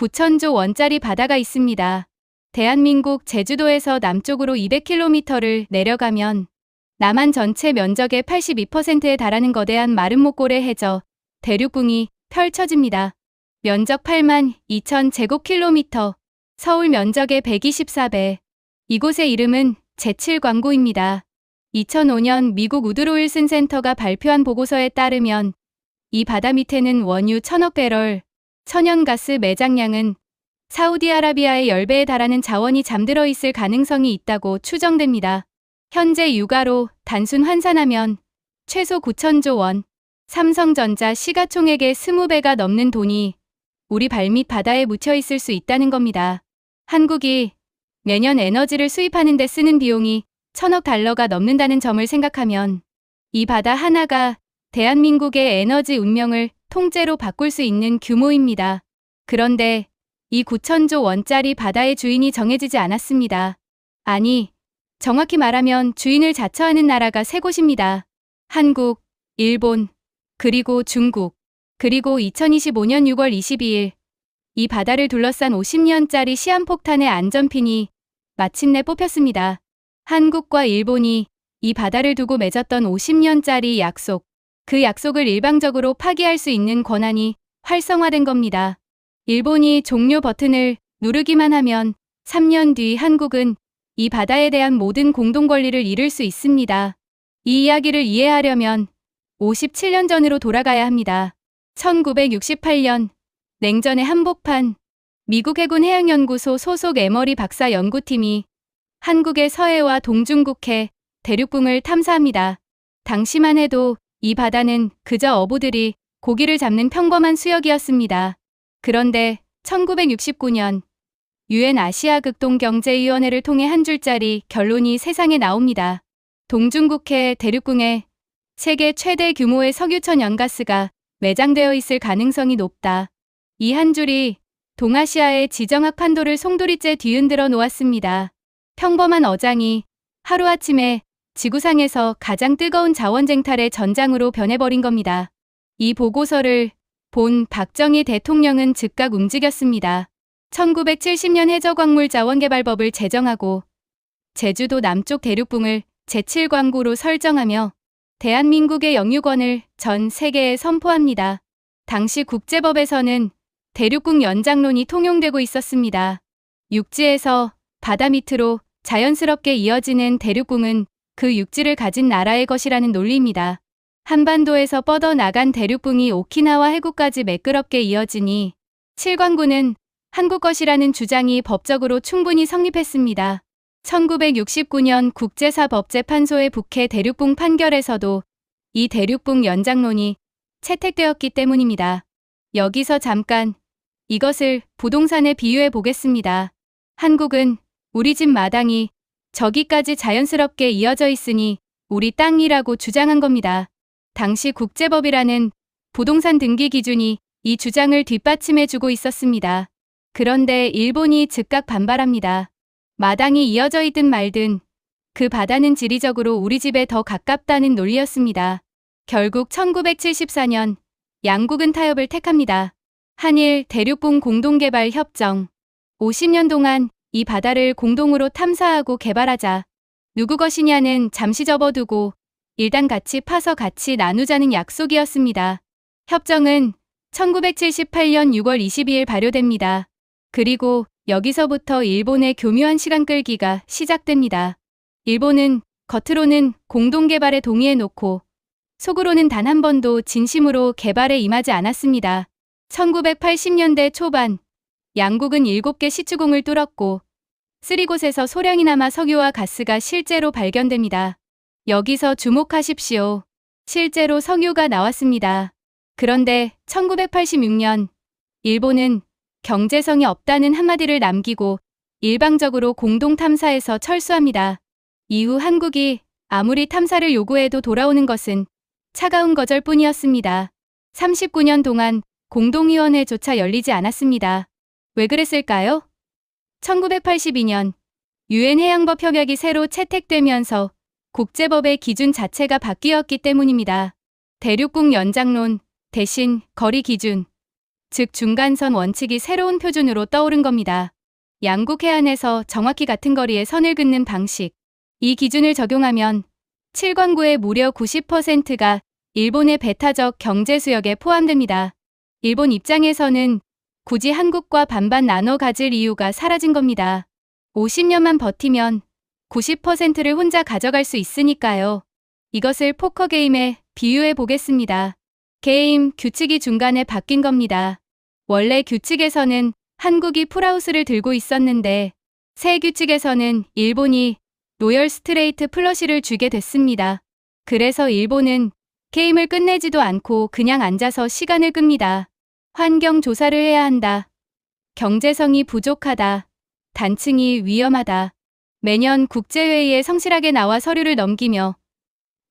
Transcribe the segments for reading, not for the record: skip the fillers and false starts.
9천조 원짜리 바다가 있습니다. 대한민국 제주도에서 남쪽으로 200km를 내려가면 남한 전체 면적의 82%에 달하는 거대한 마름모골의 해저, 대륙궁이 펼쳐집니다. 면적 8만 2천 제곱킬로미터, 서울 면적의 124배. 이곳의 이름은 제7광구입니다. 2005년 미국 우드로 윌슨 센터가 발표한 보고서에 따르면 이 바다 밑에는 원유 1000억 배럴, 천연가스 매장량은 사우디아라비아의 10배에 달하는 자원이 잠들어 있을 가능성이 있다고 추정됩니다. 현재 유가로 단순 환산하면 최소 9천조 원, 삼성전자 시가총액의 20배가 넘는 돈이 우리 발밑 바다에 묻혀 있을 수 있다는 겁니다. 한국이 매년 에너지를 수입하는 데 쓰는 비용이 1000억 달러가 넘는다는 점을 생각하면 이 바다 하나가 대한민국의 에너지 운명을 통째로 바꿀 수 있는 규모입니다. 그런데 이 9천조 원짜리 바다의 주인이 정해지지 않았습니다. 아니, 정확히 말하면 주인을 자처하는 나라가 세 곳입니다. 한국, 일본, 그리고 중국. 그리고 2025년 6월 22일 이 바다를 둘러싼 50년짜리 시한폭탄의 안전핀이 마침내 뽑혔습니다. 한국과 일본이 이 바다를 두고 맺었던 50년짜리 약속, 그 약속을 일방적으로 파기할 수 있는 권한이 활성화된 겁니다. 일본이 종료 버튼을 누르기만 하면 3년 뒤 한국은 이 바다에 대한 모든 공동 권리를 잃을 수 있습니다. 이 이야기를 이해하려면 57년 전으로 돌아가야 합니다. 1968년 냉전의 한복판 미국 해군 해양연구소 소속 에머리 박사 연구팀이 한국의 서해와 동중국해, 대륙궁을 탐사합니다. 당시만 해도 이 바다는 그저 어부들이 고기를 잡는 평범한 수역이었습니다. 그런데 1969년 UN 아시아극동경제위원회를 통해 한 줄짜리 결론이 세상에 나옵니다. 동중국해 대륙궁에 세계 최대 규모의 석유천 연가스가 매장되어 있을 가능성이 높다. 이 한 줄이 동아시아의 지정학 판도를 송두리째 뒤흔들어 놓았습니다. 평범한 어장이 하루아침에 지구상에서 가장 뜨거운 자원쟁탈의 전장으로 변해버린 겁니다. 이 보고서를 본 박정희 대통령은 즉각 움직였습니다. 1970년 해저광물자원개발법을 제정하고 제주도 남쪽 대륙궁을 제7광구로 설정하며 대한민국의 영유권을 전 세계에 선포합니다. 당시 국제법에서는 대륙궁 연장론이 통용되고 있었습니다. 육지에서 바다 밑으로 자연스럽게 이어지는 대륙궁은 그 육지를 가진 나라의 것이라는 논리입니다. 한반도에서 뻗어나간 대륙궁이 오키나와 해구까지 매끄럽게 이어지니 7광구는 한국 것이라는 주장이 법적으로 충분히 성립했습니다. 1969년 국제사법재판소의 북해 대륙궁 판결에서도 이 대륙궁 연장론이 채택되었기 때문입니다. 여기서 잠깐 이것을 부동산에 비유해 보겠습니다. 한국은 우리 집 마당이 저기까지 자연스럽게 이어져 있으니 우리 땅이라고 주장한 겁니다. 당시 국제법이라는 부동산 등기 기준이 이 주장을 뒷받침해주고 있었습니다. 그런데 일본이 즉각 반발합니다. 마당이 이어져 있든 말든 그 바다는 지리적으로 우리 집에 더 가깝다는 논리였습니다. 결국 1974년 양국은 타협을 택합니다. 한일 대륙궁 공동개발 협정. 50년 동안 이 바다를 공동으로 탐사하고 개발하자. 누구 것이냐는 잠시 접어두고 일단 같이 파서 같이 나누자는 약속이었습니다. 협정은 1978년 6월 22일 발효됩니다. 그리고 여기서부터 일본의 교묘한 시간 끌기가 시작됩니다. 일본은 겉으로는 공동개발에 동의해놓고 속으로는 단 한 번도 진심으로 개발에 임하지 않았습니다. 1980년대 초반 양국은 7개 시추궁을 뚫었고 3곳에서 소량이나마 석유와 가스가 실제로 발견됩니다. 여기서 주목하십시오. 실제로 석유가 나왔습니다. 그런데 1986년 일본은 경제성이 없다는 한마디를 남기고 일방적으로 공동탐사에서 철수합니다. 이후 한국이 아무리 탐사를 요구해도 돌아오는 것은 차가운 거절뿐이었습니다. 39년 동안 공동위원회조차 열리지 않았습니다. 왜 그랬을까요? 1982년 UN 해양법 협약이 새로 채택되면서 국제법의 기준 자체가 바뀌었기 때문입니다. 대륙궁 연장론 대신 거리 기준, 즉 중간선 원칙이 새로운 표준으로 떠오른 겁니다. 양국 해안에서 정확히 같은 거리에 선을 긋는 방식. 이 기준을 적용하면 7광구의 무려 90%가 일본의 배타적 경제수역에 포함됩니다. 일본 입장에서는 굳이 한국과 반반 나눠 가질 이유가 사라진 겁니다. 50년만 버티면 90%를 혼자 가져갈 수 있으니까요. 이것을 포커 게임에 비유해 보겠습니다. 게임 규칙이 중간에 바뀐 겁니다. 원래 규칙에서는 한국이 풀하우스를 들고 있었는데 새 규칙에서는 일본이 로열 스트레이트 플러시를 쥐게 됐습니다. 그래서 일본은 게임을 끝내지도 않고 그냥 앉아서 시간을 끕니다. 환경 조사를 해야 한다. 경제성이 부족하다. 단층이 위험하다. 매년 국제회의에 성실하게 나와 서류를 넘기며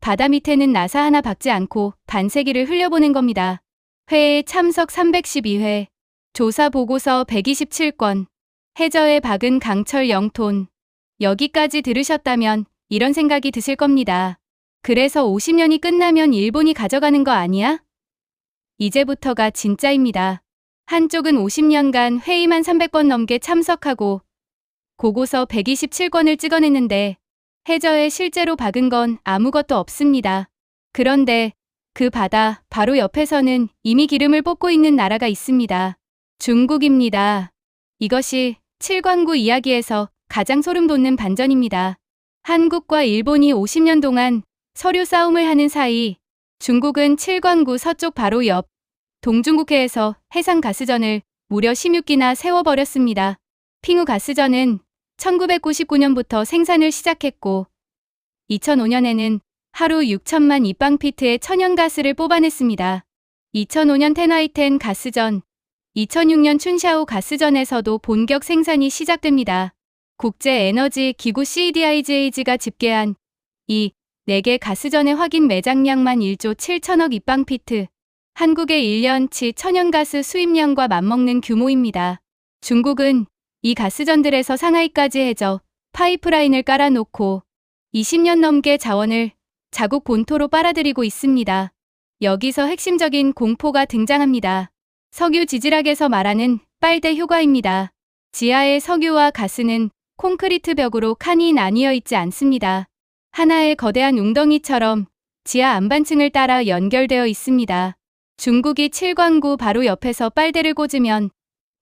바다 밑에는 나사 하나 박지 않고 반세기를 흘려보낸 겁니다. 회에 참석 312회, 조사 보고서 127건, 해저에 박은 강철 0톤. 여기까지 들으셨다면 이런 생각이 드실 겁니다. 그래서 50년이 끝나면 일본이 가져가는 거 아니야? 이제부터가 진짜입니다. 한쪽은 50년간 회의만 300번 넘게 참석하고 보고서 127건을 찍어냈는데 해저에 실제로 박은 건 아무것도 없습니다. 그런데 그 바다 바로 옆에서는 이미 기름을 뽑고 있는 나라가 있습니다. 중국입니다. 이것이 7광구 이야기에서 가장 소름 돋는 반전입니다. 한국과 일본이 50년 동안 서류 싸움을 하는 사이 중국은 7광구 서쪽 바로 옆 동중국해에서 해상가스전을 무려 16기나 세워버렸습니다. 핑우 가스전은 1999년부터 생산을 시작했고 2005년에는 하루 6천만 입방피트의 천연가스를 뽑아냈습니다. 2005년 텐화이텐 가스전, 2006년 춘샤오 가스전에서도 본격 생산이 시작됩니다. 국제에너지기구 CEDIGA가 집계한 이 4개 가스전의 확인 매장량만 1조 7천억 입방피트, 한국의 1년치 천연가스 수입량과 맞먹는 규모입니다. 중국은 이 가스전들에서 상하이까지 해저 파이프라인을 깔아놓고 20년 넘게 자원을 자국 본토로 빨아들이고 있습니다. 여기서 핵심적인 공포가 등장합니다. 석유 지질학에서 말하는 빨대 효과입니다. 지하의 석유와 가스는 콘크리트 벽으로 칸이 나뉘어 있지 않습니다. 하나의 거대한 웅덩이처럼 지하 안반층을 따라 연결되어 있습니다. 중국이 7광구 바로 옆에서 빨대를 꽂으면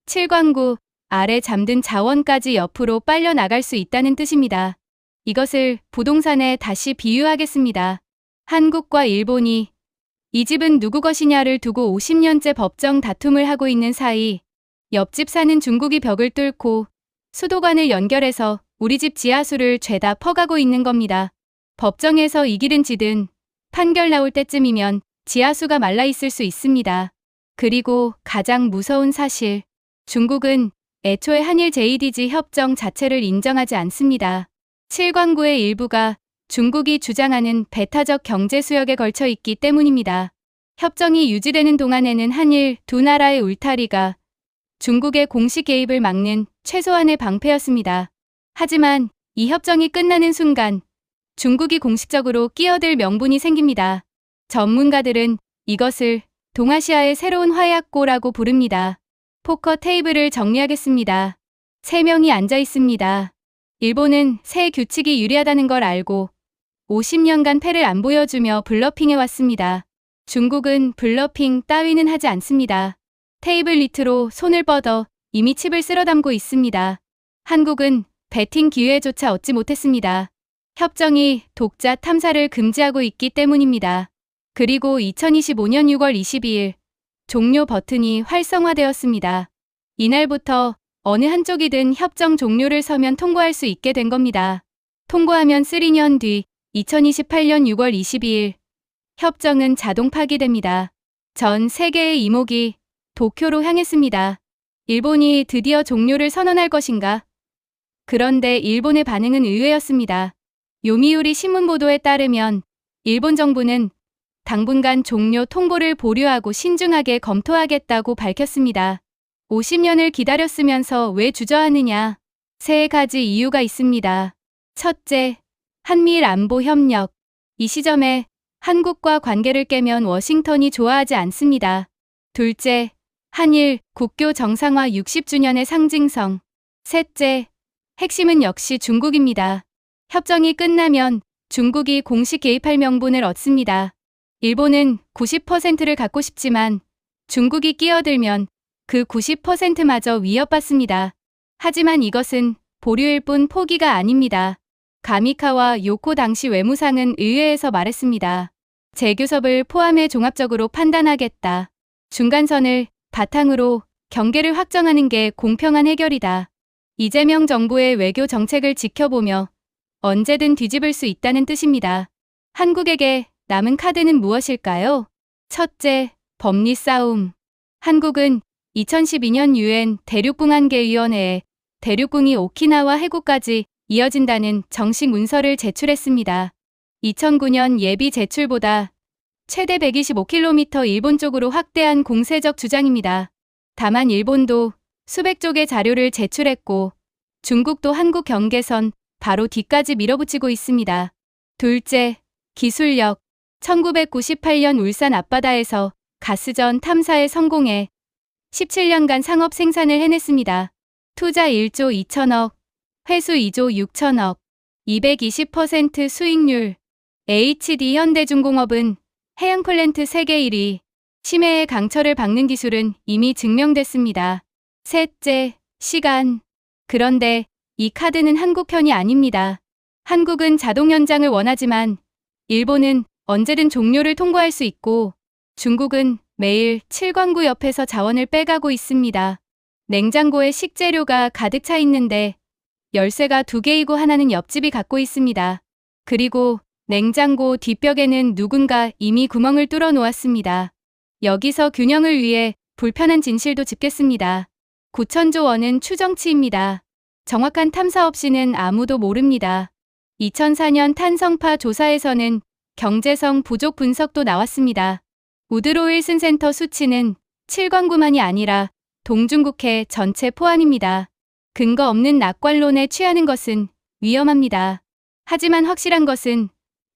7광구 아래 잠든 자원까지 옆으로 빨려 나갈 수 있다는 뜻입니다. 이것을 부동산에 다시 비유하겠습니다. 한국과 일본이 이 집은 누구 것이냐를 두고 50년째 법정 다툼을 하고 있는 사이 옆집 사는 중국이 벽을 뚫고 수도관을 연결해서 우리 집 지하수를 죄다 퍼가고 있는 겁니다. 법정에서 이기든 지든 판결 나올 때쯤이면 지하수가 말라 있을 수 있습니다. 그리고 가장 무서운 사실, 중국은 애초에 한일 JDG 협정 자체를 인정하지 않습니다. 7광구의 일부가 중국이 주장하는 배타적 경제 수역에 걸쳐 있기 때문입니다. 협정이 유지되는 동안에는 한일 두 나라의 울타리가 중국의 공식 개입을 막는 최소한의 방패였습니다. 하지만 이 협정이 끝나는 순간 중국이 공식적으로 끼어들 명분이 생깁니다. 전문가들은 이것을 동아시아의 새로운 화약고라고 부릅니다. 포커 테이블을 정리하겠습니다. 3명이 앉아 있습니다. 일본은 새 규칙이 유리하다는 걸 알고 50년간 패를 안 보여주며 블러핑해왔습니다. 중국은 블러핑 따위는 하지 않습니다. 테이블 밑으로 손을 뻗어 이미 칩을 쓸어 담고 있습니다. 한국은 배팅 기회조차 얻지 못했습니다. 협정이 독자 탐사를 금지하고 있기 때문입니다. 그리고 2025년 6월 22일 종료 버튼이 활성화되었습니다. 이날부터 어느 한쪽이든 협정 종료를 서면 통보할 수 있게 된 겁니다. 통보하면 3년 뒤 2028년 6월 22일 협정은 자동 파기됩니다. 전 세계의 이목이 도쿄로 향했습니다. 일본이 드디어 종료를 선언할 것인가? 그런데 일본의 반응은 의외였습니다. 요미우리 신문 보도에 따르면 일본 정부는 당분간 종료 통보를 보류하고 신중하게 검토하겠다고 밝혔습니다. 50년을 기다렸으면서 왜 주저하느냐? 3가지 이유가 있습니다. 첫째, 한미일 안보 협력. 이 시점에 한국과 관계를 깨면 워싱턴이 좋아하지 않습니다. 둘째, 한일 국교 정상화 60주년의 상징성. 셋째, 핵심은 역시 중국입니다. 협정이 끝나면 중국이 공식 개입할 명분을 얻습니다. 일본은 90%를 갖고 싶지만 중국이 끼어들면 그 90%마저 위협받습니다. 하지만 이것은 보류일 뿐 포기가 아닙니다. 가미카와 요코 당시 외무상은 의회에서 말했습니다. 재교섭을 포함해 종합적으로 판단하겠다. 중간선을 바탕으로 경계를 확정하는 게 공평한 해결이다. 이재명 정부의 외교 정책을 지켜보며 언제든 뒤집을 수 있다는 뜻입니다. 한국에게 남은 카드는 무엇일까요? 첫째, 법리 싸움. 한국은 2012년 UN 대륙붕안계위원회에 대륙붕이 오키나와 해구까지 이어진다는 정식 문서를 제출했습니다. 2009년 예비 제출보다 최대 125km 일본 쪽으로 확대한 공세적 주장입니다. 다만 일본도 수백 쪽의 자료를 제출했고 중국도 한국 경계선 바로 뒤까지 밀어붙이고 있습니다. 둘째, 기술력. 1998년 울산 앞바다에서 가스전 탐사에 성공해 17년간 상업 생산을 해냈습니다. 투자 1조 2천억, 회수 2조 6천억, 220% 수익률. HD 현대중공업은 해양 플랜트 세계 1위, 심해의 강철을 박는 기술은 이미 증명됐습니다. 셋째, 시간. 그런데 이 카드는 한국 편이 아닙니다. 한국은 자동 연장을 원하지만 일본은 언제든 종료를 통보할 수 있고 중국은 매일 7광구 옆에서 자원을 빼가고 있습니다. 냉장고에 식재료가 가득 차 있는데 열쇠가 2개이고 하나는 옆집이 갖고 있습니다. 그리고 냉장고 뒷벽에는 누군가 이미 구멍을 뚫어 놓았습니다. 여기서 균형을 위해 불편한 진실도 짚겠습니다. 9천조 원은 추정치입니다. 정확한 탐사 없이는 아무도 모릅니다. 2004년 탄성파 조사에서는 경제성 부족 분석도 나왔습니다. 우드로 윌슨 센터 수치는 7광구만이 아니라 동중국해 전체 포함입니다. 근거 없는 낙관론에 취하는 것은 위험합니다. 하지만 확실한 것은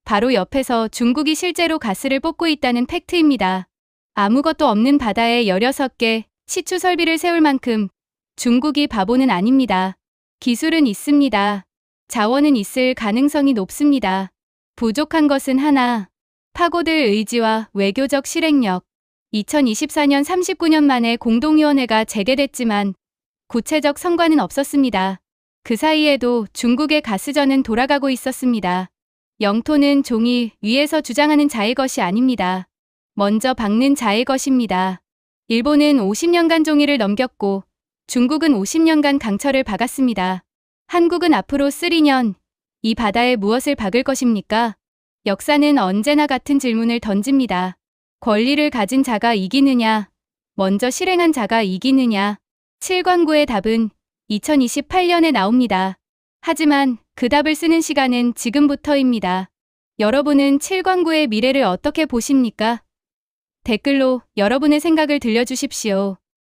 바로 옆에서 중국이 실제로 가스를 뽑고 있다는 팩트입니다. 아무것도 없는 바다에 16개 시추 설비를 세울 만큼 중국이 바보는 아닙니다. 기술은 있습니다. 자원은 있을 가능성이 높습니다. 부족한 것은 하나, 파고들 의지와 외교적 실행력. 2024년 39년 만에 공동위원회가 재개됐지만 구체적 성과는 없었습니다. 그 사이에도 중국의 가스전은 돌아가고 있었습니다. 영토는 종이 위에서 주장하는 자의 것이 아닙니다. 먼저 박는 자의 것입니다. 일본은 50년간 종이를 넘겼고 중국은 50년간 강철을 박았습니다. 한국은 앞으로 3년 이 바다에 무엇을 박을 것입니까? 역사는 언제나 같은 질문을 던집니다. 권리를 가진 자가 이기느냐, 먼저 실행한 자가 이기느냐. 7광구의 답은 2028년에 나옵니다. 하지만 그 답을 쓰는 시간은 지금부터입니다. 여러분은 7광구의 미래를 어떻게 보십니까? 댓글로 여러분의 생각을 들려주십시오.